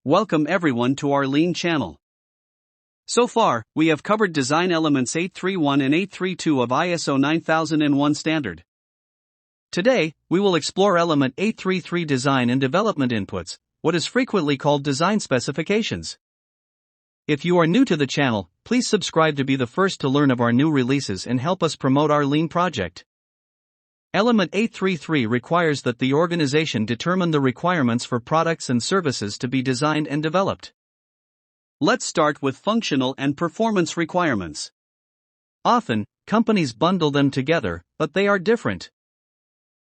Welcome everyone to our Lean channel. So far, we have covered design elements 831 and 832 of ISO 9001 standard. Today, we will explore element 833 design and development inputs, what is frequently called design specifications. If you are new to the channel, please subscribe to be the first to learn of our new releases and help us promote our Lean project. Element 833 requires that the organization determine the requirements for products and services to be designed and developed. Let's start with functional and performance requirements. Often, companies bundle them together, but they are different.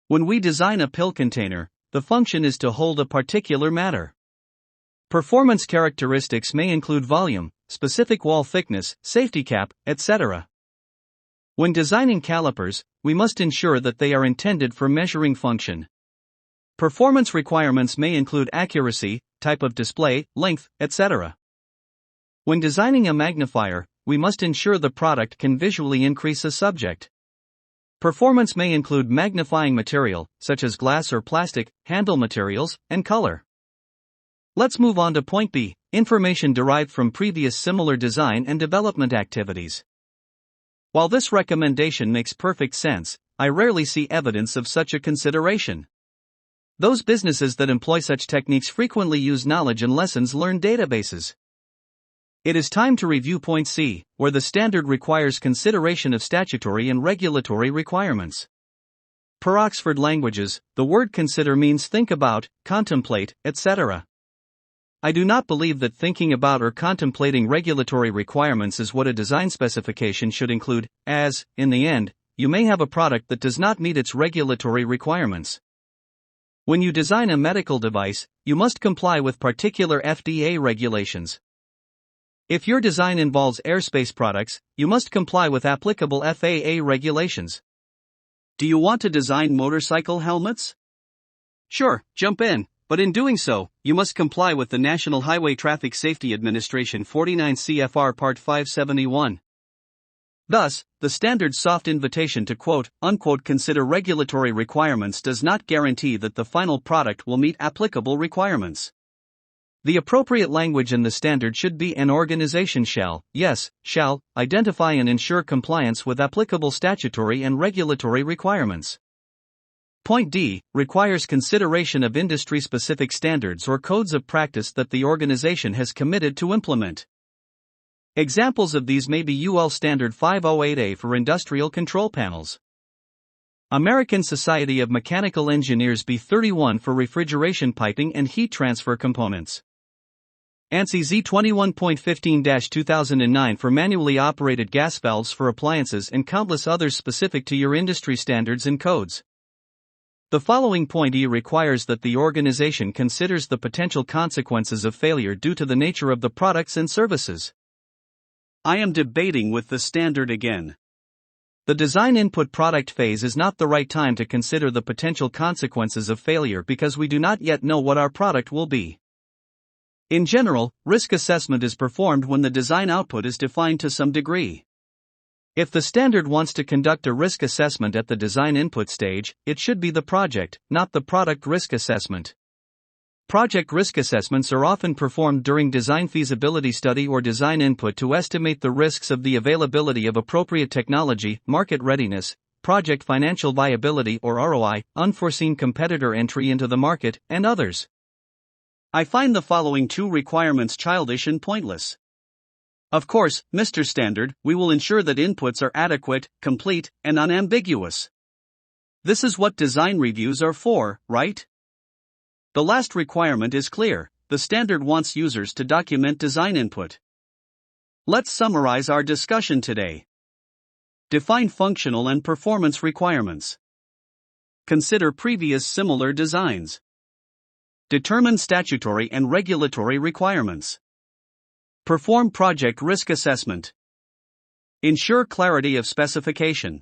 When we design a pill container, the function is to hold a particular matter. Performance characteristics may include volume, specific wall thickness, safety cap, etc. When designing calipers, we must ensure that they are intended for measuring function. Performance requirements may include accuracy, type of display, length, etc. When designing a magnifier, we must ensure the product can visually increase a subject. Performance may include magnifying material, such as glass or plastic, handle materials, and color. Let's move on to point B, information derived from previous similar design and development activities. While this recommendation makes perfect sense, I rarely see evidence of such a consideration. Those businesses that employ such techniques frequently use knowledge and lessons learned databases. It is time to review point C, where the standard requires consideration of statutory and regulatory requirements. Per Oxford Languages, the word consider means think about, contemplate, etc. I do not believe that thinking about or contemplating regulatory requirements is what a design specification should include, as, in the end, you may have a product that does not meet its regulatory requirements. When you design a medical device, you must comply with particular FDA regulations. If your design involves aerospace products, you must comply with applicable FAA regulations. Do you want to design motorcycle helmets? Sure, jump in. But in doing so, you must comply with the National Highway Traffic Safety Administration 49 CFR Part 571. Thus, the standard soft invitation to quote-unquote consider regulatory requirements does not guarantee that the final product will meet applicable requirements. The appropriate language in the standard should be an organization shall identify and ensure compliance with applicable statutory and regulatory requirements. Point D requires consideration of industry-specific standards or codes of practice that the organization has committed to implement. Examples of these may be UL Standard 508A for industrial control panels, American Society of Mechanical Engineers B31 for refrigeration piping and heat transfer components, ANSI Z21.15-2009 for manually operated gas valves for appliances, and countless others specific to your industry standards and codes. The following point E requires that the organization considers the potential consequences of failure due to the nature of the products and services. I am debating with the standard again. The design input product phase is not the right time to consider the potential consequences of failure because we do not yet know what our product will be. In general, risk assessment is performed when the design output is defined to some degree. If the standard wants to conduct a risk assessment at the design input stage, it should be the project, not the product risk assessment. Project risk assessments are often performed during design feasibility study or design input to estimate the risks of the availability of appropriate technology, market readiness, project financial viability or ROI, unforeseen competitor entry into the market, and others. I find the following two requirements childish and pointless. Of course, Mr. Standard, we will ensure that inputs are adequate, complete, and unambiguous. This is what design reviews are for, right? The last requirement is clear. The standard wants users to document design input. Let's summarize our discussion today. Define functional and performance requirements. Consider previous similar designs. Determine statutory and regulatory requirements. Perform project risk assessment. Ensure clarity of specification.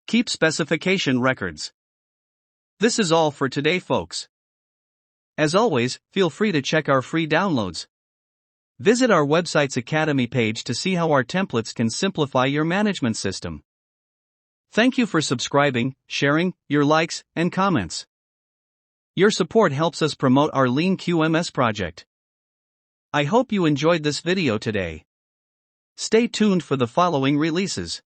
Keep specification records. This is all for today, folks. As always, feel free to check our free downloads. Visit our website's Academy page to see how our templates can simplify your management system. Thank you for subscribing, sharing, your likes, and comments. Your support helps us promote our Lean QMS project. I hope you enjoyed this video today. Stay tuned for the following releases.